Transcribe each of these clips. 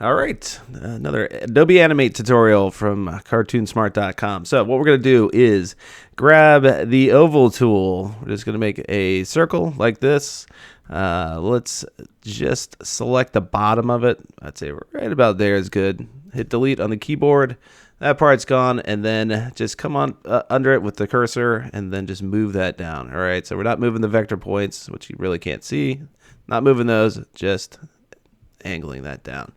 All right, another Adobe Animate tutorial from cartoonsmart.com. So what we're going to do is grab the oval tool. We're just going to make a circle like this. Let's just select the bottom of it. I'd say right about there is good. Hit delete on the keyboard. That part's gone, and then just come on under it with the cursor and then just move that down. All right, so we're not moving the vector points, which you really can't see. Not moving those, just angling that down.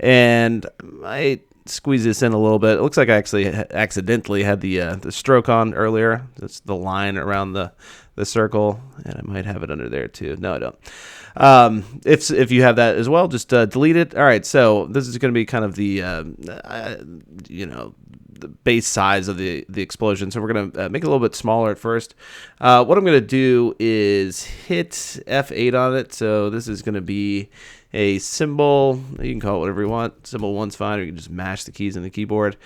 And I squeeze this in a little bit. It looks like I actually accidentally had the stroke on earlier. That's the line around the circle, and I might have it under there too. No, I don't. If you have that as well, just delete it. All right, so this is going to be kind of the the base size of the explosion. So we're going to make it a little bit smaller at first. What I'm going to do is hit F8 on it. So this is going to be a symbol. You can call it whatever you want. Symbol 1's fine, or you can just mash the keys in the keyboard.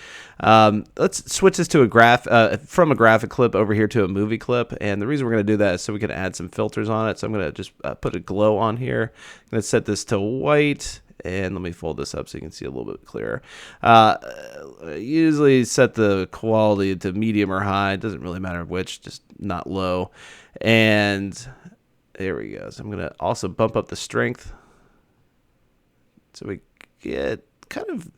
Let's switch this to from a graphic clip over here to a movie clip. And the reason we're going to do that is so we can add some filters on it. So I'm going to just put a glow on here. I'm going to set this to white. And let me fold this up so you can see a little bit clearer. Usually set the quality to medium or high. It doesn't really matter which, just not low. And there we go. So I'm going to also bump up the strength, so we get kind of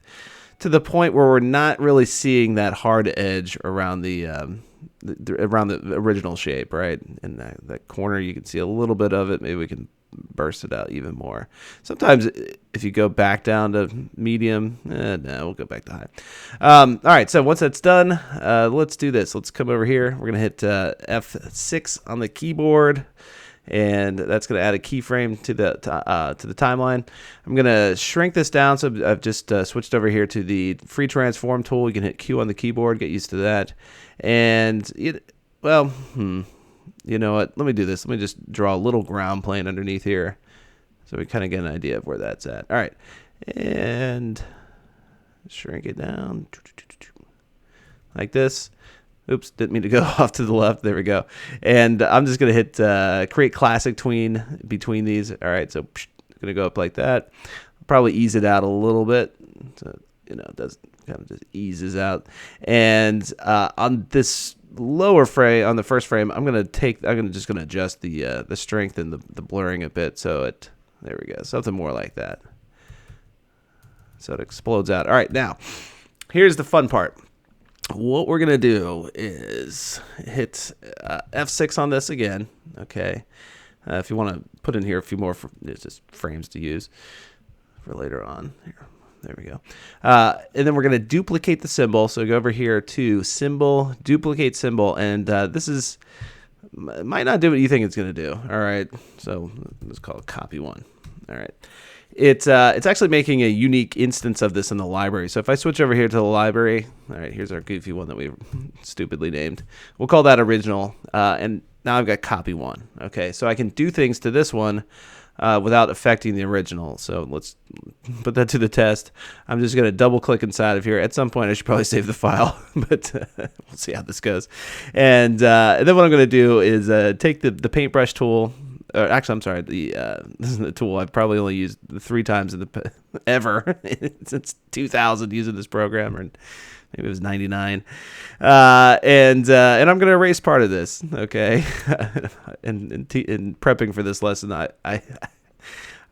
to the point where we're not really seeing that hard edge around the original shape, right? In that corner, you can see a little bit of it. Maybe we can burst it out even more. Sometimes if you go back down to medium, no, we'll go back to high. All right, so once that's done, let's do this. Let's come over here. We're going to hit F6 on the keyboard, and that's going to add a keyframe to the timeline. I'm going to shrink this down, so I've just switched over here to the free transform tool. You can hit Q on the keyboard, get used to that. And, you know what? Let me do this. Let me just draw a little ground plane underneath here so we kind of get an idea of where that's at. All right. And shrink it down like this. Oops, didn't mean to go off to the left. There we go. And I'm just going to hit create classic tween between these. All right, so going to go up like that. Probably ease it out a little bit. So, it does kind of just eases out. And on this lower frame, on the first frame, I'm just going to adjust the strength and the blurring a bit. So there we go. Something more like that. So it explodes out. All right, now here's the fun part. What we're going to do is hit F6 on this again, okay? If you want to put in here a few more just frames to use for later on. Here, there we go. And then we're going to duplicate the symbol. So go over here to Symbol, Duplicate Symbol, and this might not do what you think it's going to do, all right? So let's call it Copy 1, all right? It's actually making a unique instance of this in the library. So if I switch over here to the library, all right, here's our goofy one that we stupidly named. We'll call that original. And now I've got copy 1. Okay, so I can do things to this one without affecting the original. So let's put that to the test. I'm just going to double click inside of here. At some point, I should probably save the file, but we'll see how this goes. And then what I'm going to do is take the paintbrush tool. Actually, I'm sorry. This is the tool I've probably only used 3 times ever since 2000 using this program, or maybe it was 99. And I'm going to erase part of this. Okay, and prepping for this lesson, I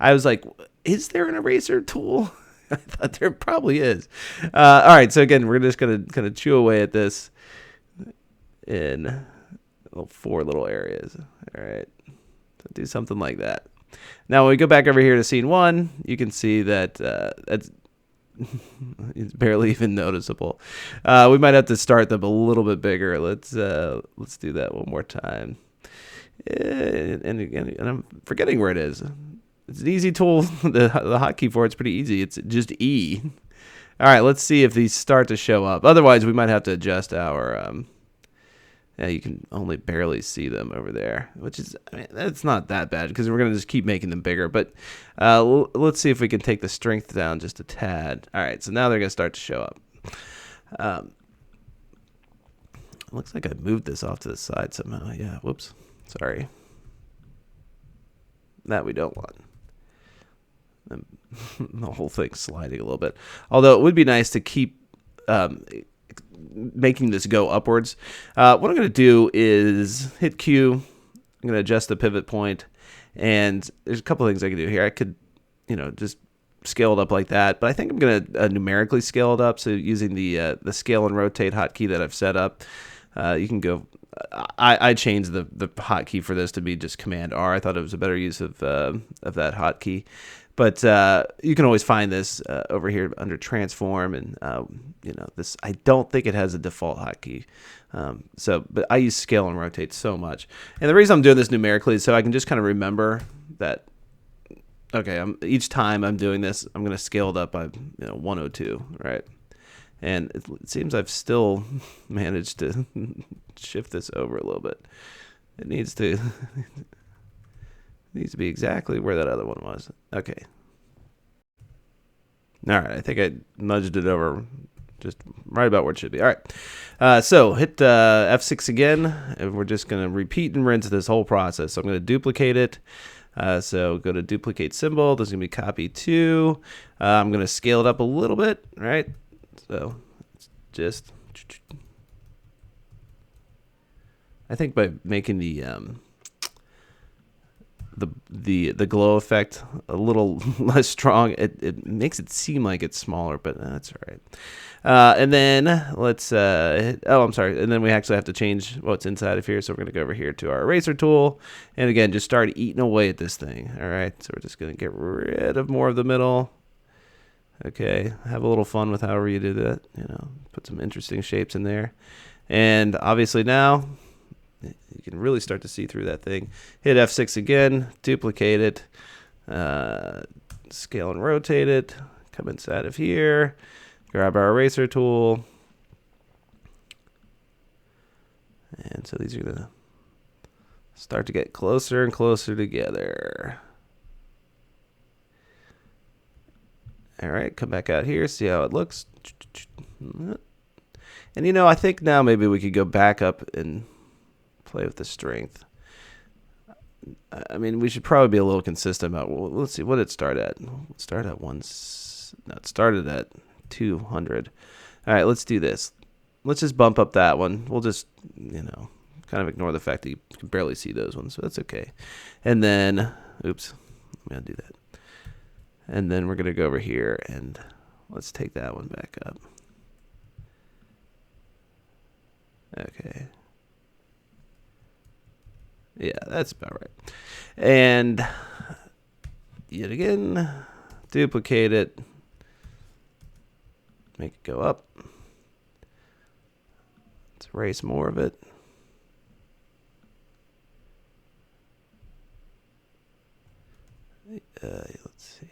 was like, is there an eraser tool? I thought there probably is. All right, so again, we're just going to kind of chew away at this in 4 little areas. All right. Do something like that. Now, when we go back over here to scene 1, you can see that it's barely even noticeable. We might have to start them a little bit bigger. Let's do that one more time. And again, I'm forgetting where it is. It's an easy tool. The hotkey for it's pretty easy. It's just E. All right, let's see if these start to show up. Otherwise, we might have to adjust our. Yeah, you can only barely see them over there, which is, that's not that bad because we're going to just keep making them bigger. But let's see if we can take the strength down just a tad. All right, so now they're going to start to show up. Looks like I moved this off to the side somehow. Yeah, whoops. Sorry. That we don't want. the whole thing's sliding a little bit. Although it would be nice to keep making this go upwards. What I'm going to do is hit Q. I'm going to adjust the pivot point, and there's a couple of things I can do here. I could, just scale it up like that, but I think I'm going to numerically scale it up. So using the scale and rotate hotkey that I've set up, you can go. I changed the hotkey for this to be just Command R. I thought it was a better use of that hotkey. But you can always find this over here under transform, and this. I don't think it has a default hotkey. But I use scale and rotate so much, and the reason I'm doing this numerically is so I can just kind of remember that. Okay, each time I'm doing this, I'm going to scale it up by 102, right? And it seems I've still managed to shift this over a little bit. It needs to. Needs to be exactly where that other one was. Okay. All right. I think I nudged it over just right about where it should be. All right. So hit F6 again, and we're just going to repeat and rinse this whole process. So I'm going to duplicate it. So go to duplicate symbol. This is going to be copy 2. I'm going to scale it up a little bit, right? So it's just. I think by making the glow effect a little less strong, it makes it seem like it's smaller, but that's all right. And then let's I'm sorry, and then we actually have to change what's inside of here. So we're going to go over here to our eraser tool, and again, just start eating away at this thing. All right, so we're just going to get rid of more of the middle. Okay, have a little fun with however you do that. Put some interesting shapes in there, and obviously now you can really start to see through that thing. Hit F6 again, duplicate it, scale and rotate it, come inside of here, grab our eraser tool. And so these are going to start to get closer and closer together. All right, come back out here, see how it looks. And I think now maybe we could go back up and play with the strength. I mean, we should probably be a little consistent about. Well, let's see, what did it start at? Start at once. No, it started at 200. All right, let's do this. Let's just bump up that one. We'll just, kind of ignore the fact that you can barely see those ones, so that's okay. And then, oops, I'm gonna do that. And then we're gonna go over here and let's take that one back up. Okay. Yeah, that's about right. And yet again, duplicate it, make it go up. Let's erase more of it. Let's see.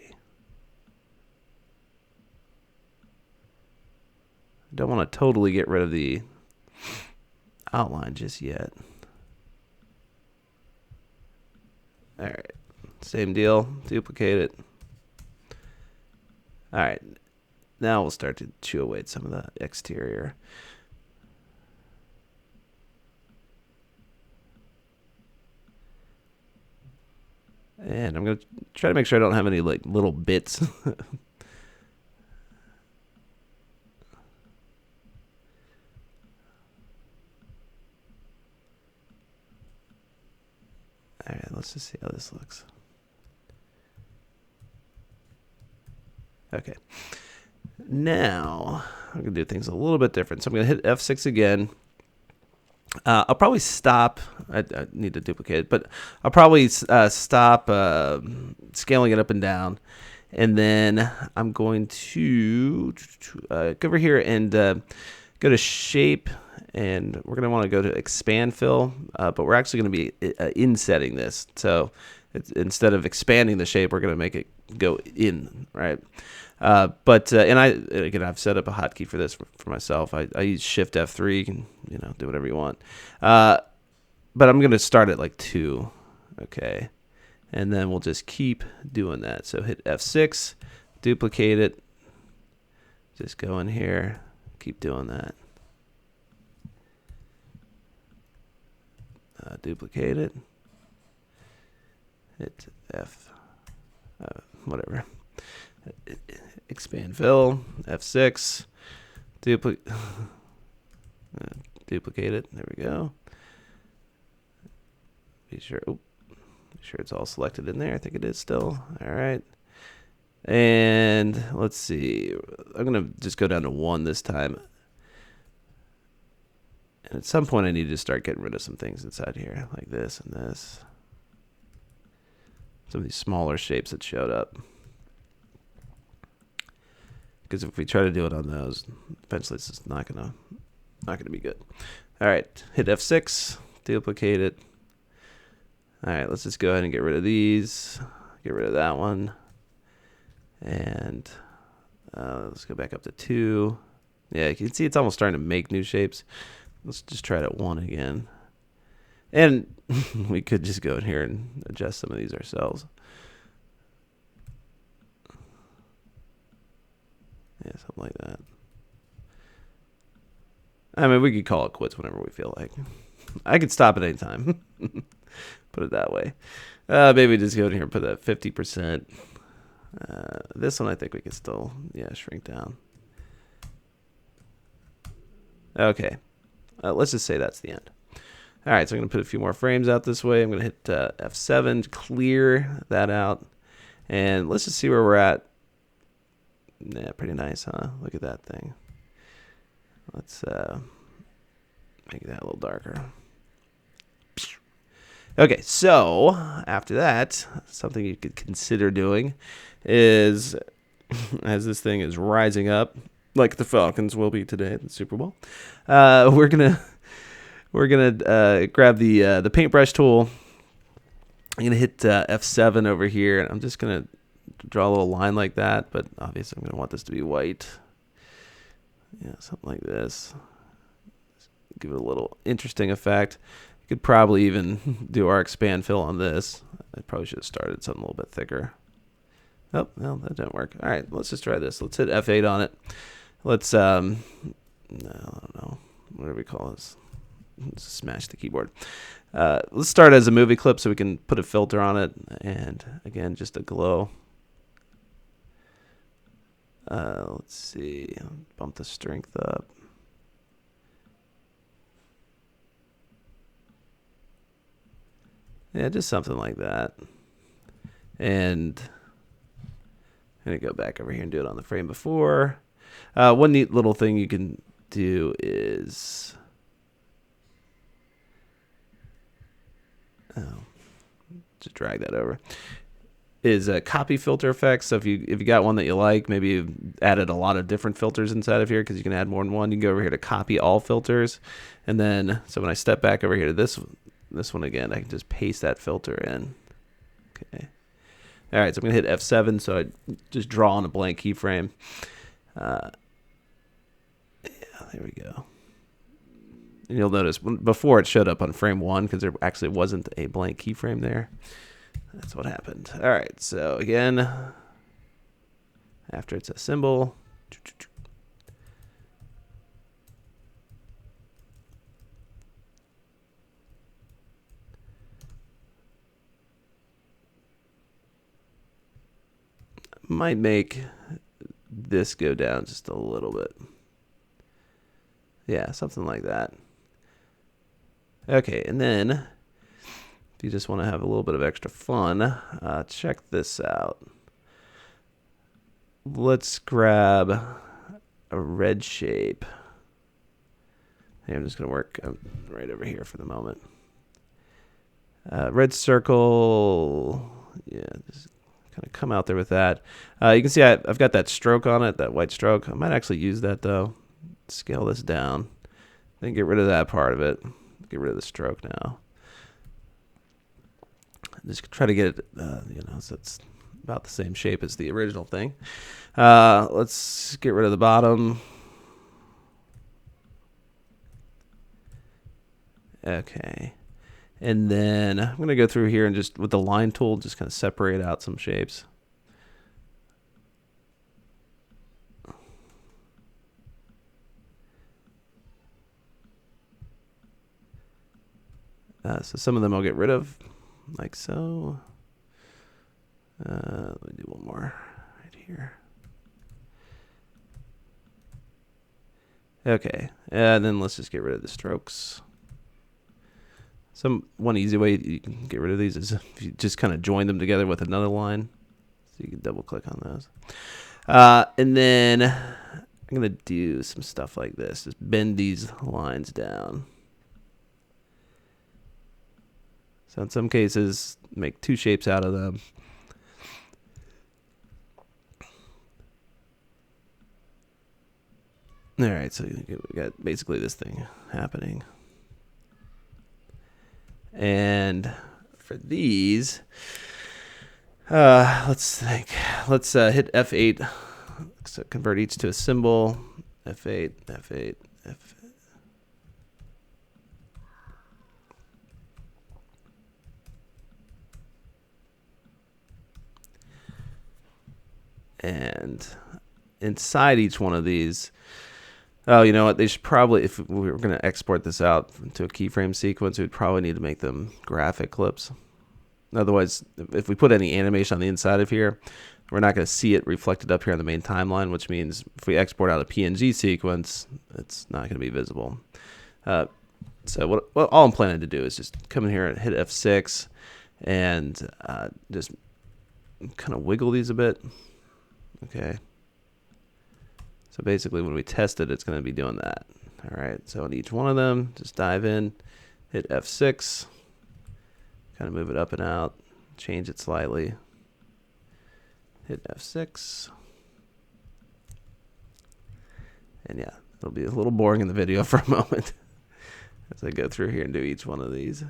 I don't want to totally get rid of the outline just yet. All right, same deal, duplicate it. All right, now we'll start to chew away at some of the exterior. And I'm going to try to make sure I don't have any like little bits. All right, let's just see how this looks. Okay. Now, I'm going to do things a little bit different. So I'm going to hit F6 again. I'll probably stop. I need to duplicate it, but I'll probably stop scaling it up and down. And then I'm going to go over here and go to Shape. And we're going to want to go to Expand Fill, but we're actually going to be insetting this. So instead of expanding the shape, we're going to make it go in, right? And I've set up a hotkey for this for myself. I use Shift F3. You can do whatever you want. But I'm going to start at like 2, okay? And then we'll just keep doing that. So hit F6, duplicate it. Just go in here, keep doing that. Duplicate it. Hit F, whatever. Expand fill, F6, duplicate it. There we go. Be sure it's all selected in there. I think it is still. All right. And let's see. I'm going to just go down to 1 this time. And at some point, I need to start getting rid of some things inside here, like this and this. Some of these smaller shapes that showed up. Because if we try to do it on those, eventually it's just not gonna be good. All right, hit F6, duplicate it. All right, let's just go ahead and get rid of these. Get rid of that one. And let's go back up to 2. Yeah, you can see it's almost starting to make new shapes. Let's just try it at 1 again. And we could just go in here and adjust some of these ourselves. Yeah, something like that. I mean, we could call it quits whenever we feel like. I could stop at any time. Put it that way. Maybe just go in here and put that 50%. This one I think we could still, shrink down. Okay. Let's just say that's the end. All right, so I'm going to put a few more frames out this way. I'm going to hit F7 to clear that out. And let's just see where we're at. Yeah, pretty nice, huh? Look at that thing. Let's make that a little darker. Okay, so after that, something you could consider doing is, as this thing is rising up, like the Falcons will be today at the Super Bowl, we're gonna grab the paintbrush tool. I'm gonna hit F7 over here, and I'm just gonna draw a little line like that, but obviously I'm going to want this to be white. Yeah, something like this. Give it a little interesting effect. You could probably even do our expand fill on this. I probably should have started something a little bit thicker. Oh, no, that didn't work. All right, let's just try this. Let's hit F8 on it. Let's, I don't know, whatever we call this. Let's smash the keyboard. Let's start as a movie clip so we can put a filter on it. And again, just a glow. Let's see, bump the strength up. Yeah, just something like that. And I'm going to go back over here and do it on the frame before. One neat little thing you can do is, just drag that over, is copy filter effects. So if you got one that you like, maybe you've added a lot of different filters inside of here, because you can add more than one. You can go over here to copy all filters, and then so when I step back over here to this one again, I can just paste that filter in. Okay. All right, so I'm gonna hit F7, so I just draw on a blank keyframe. Yeah, there we go. And you'll notice before it showed up on frame 1 because there actually wasn't a blank keyframe there. That's what happened. All right, so again, after it's a symbol, might make this go down just a little bit. Yeah, something like that. Okay, and then if you just want to have a little bit of extra fun, check this out. Let's grab a red shape. Hey, I'm just going to work right over here for the moment. Red circle. Yeah, just kind of come out there with that. You can see I've got that stroke on it, that white stroke. I might actually use that, though. Scale this down. Then get rid of that part of it. Get rid of the stroke now. Just try to get it, so it's about the same shape as the original thing. Let's get rid of the bottom. Okay. And then I'm going to go through here and just, with the line tool, just kind of separate out some shapes. So some of them I'll get rid of, like so. Let me do one more right here. Okay, and then let's just get rid of the strokes. One easy way you can get rid of these is if you just kind of join them together with another line. So you can double click on those. And then I'm going to do some stuff like this. Just bend these lines down. So in some cases, make two shapes out of them. All right, so we got basically this thing happening. And for these, let's think. Let's hit F8. So convert each to a symbol. F8, F8, F8. And inside each one of these, oh, you know what? They should probably, if we were going to export this out into a keyframe sequence, we'd probably need to make them graphic clips. Otherwise, if we put any animation on the inside of here, we're not going to see it reflected up here on the main timeline, which means if we export out a PNG sequence, it's not going to be visible. So what all I'm planning to do is just come in here and hit F6 and just kind of wiggle these a bit. Okay. So basically when we test it, it's going to be doing that. All right. So on each one of them, just dive in, hit F6, kind of move it up and out, change it slightly, hit F6. And yeah, it'll be a little boring in the video for a moment as I go through here and do each one of these.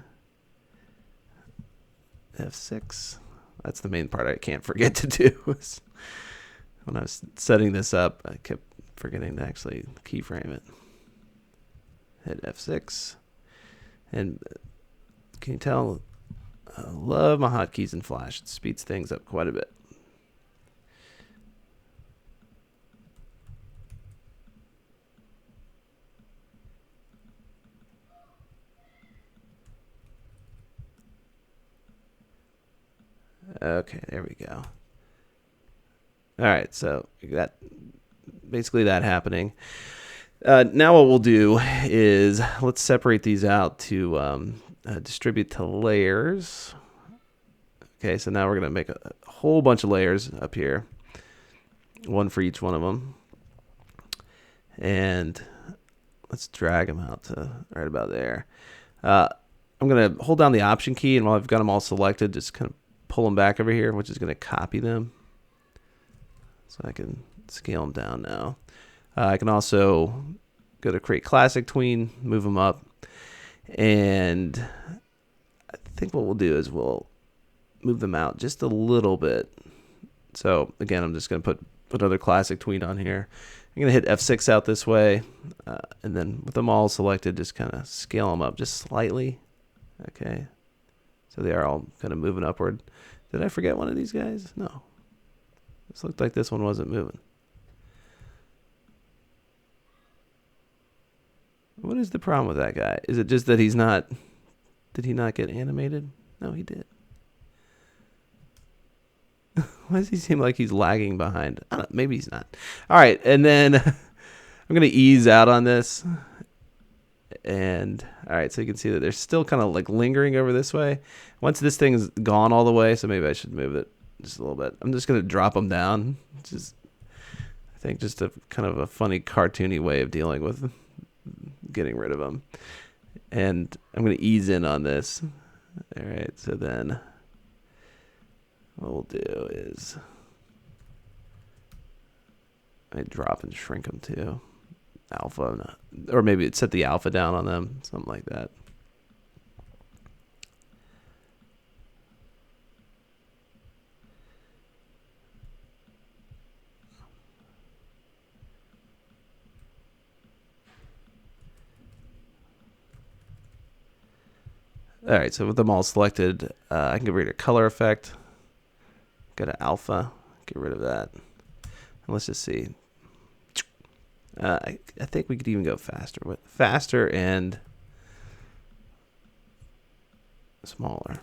F6. That's the main part I can't forget to do. When I was setting this up, I kept forgetting to actually keyframe it. Hit F6. And can you tell? I love my hotkeys in Flash. It speeds things up quite a bit. Okay, there we go. All right, so that basically that happening. Now what we'll do is let's separate these out to distribute to layers. Okay, so now we're going to make a whole bunch of layers up here, one for each one of them. And let's drag them out to right about there. I'm going to hold down the Option key, and while I've got them all selected, just kind of pull them back over here, which is going to copy them. So I can scale them down now. I can also go to Create Classic Tween, move them up. And I think what we'll do is we'll move them out just a little bit. So again, I'm just going to put another Classic Tween on here. I'm going to hit F6 out this way. And then with them all selected, just kind of scale them up just slightly. Okay. So they are all kind of moving upward. Did I forget one of these guys? No. This looked like this one wasn't moving. What is the problem with that guy? Is it just that he's not... Did he not get animated? No, he did. Why does he seem like he's lagging behind? I don't know, maybe he's not. All right, and then I'm going to ease out on this. And all right, so you can see that they're still kind of like lingering over this way. Once this thing is gone all the way, so maybe I should move it just a little bit. I'm just going to drop them down. Just, I think just a kind of a funny cartoony way of dealing with getting rid of them. And I'm going to ease in on this. All right, so then what we'll do is I drop and shrink them too. Alpha, or maybe it set the alpha down on them, something like that. All right, so with them all selected, I can get rid of color effect. Go to alpha, get rid of that. And let's just see. I think we could even go faster. Faster and smaller.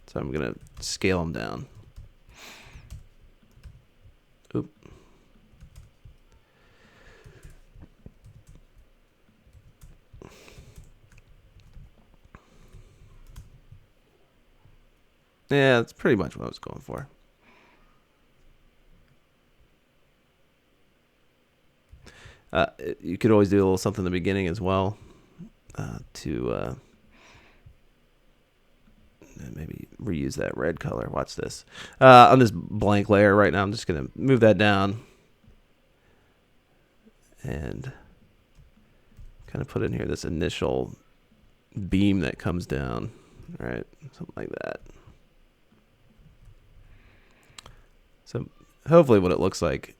So I'm going to scale them down. Yeah, that's pretty much what I was going for. You could always do a little something in the beginning as well to maybe reuse that red color. Watch this. On this blank layer right now, I'm just going to move that down and kind of put in here this initial beam that comes down, right? Something like that. So hopefully what it looks like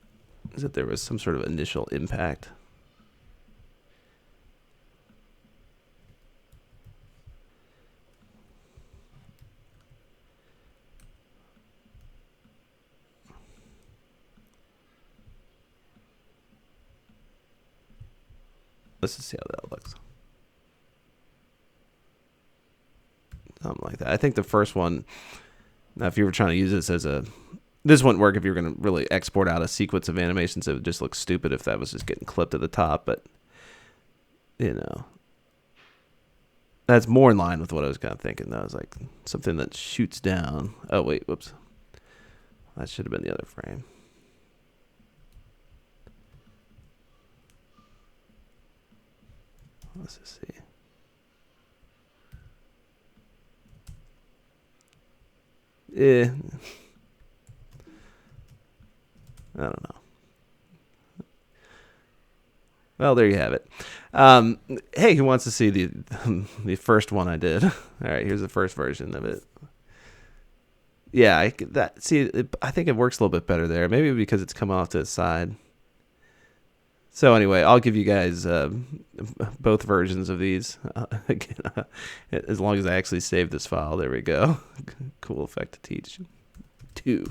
is that there was some sort of initial impact. Let's just see how that looks. Something like that. I think the first one, now if you were trying to use this as a, this wouldn't work if you were going to really export out a sequence of animations. It would just look stupid if that was just getting clipped at the top. But, you know, that's more in line with what I was kind of thinking. That was like something that shoots down. Oh, wait, whoops. That should have been the other frame. Let's just see. I don't know. Well, there you have it. Hey, who wants to see the first one I did? All right, here's the first version of it. Yeah, I think it works a little bit better there. Maybe because it's come off to the side. So anyway, I'll give you guys both versions of these again, as long as I actually save this file. There we go. Cool effect to teach. 2.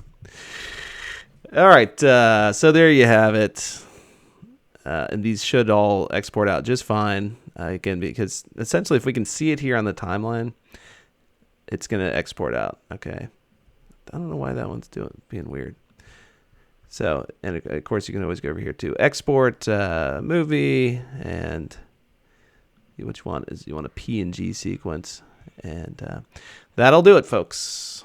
All right, so there you have it. And these should all export out just fine. Again, because essentially if we can see it here on the timeline, it's going to export out. Okay. I don't know why that one's being weird. So, and of course, you can always go over here to export movie, and what you want is you want a PNG sequence, and that'll do it, folks.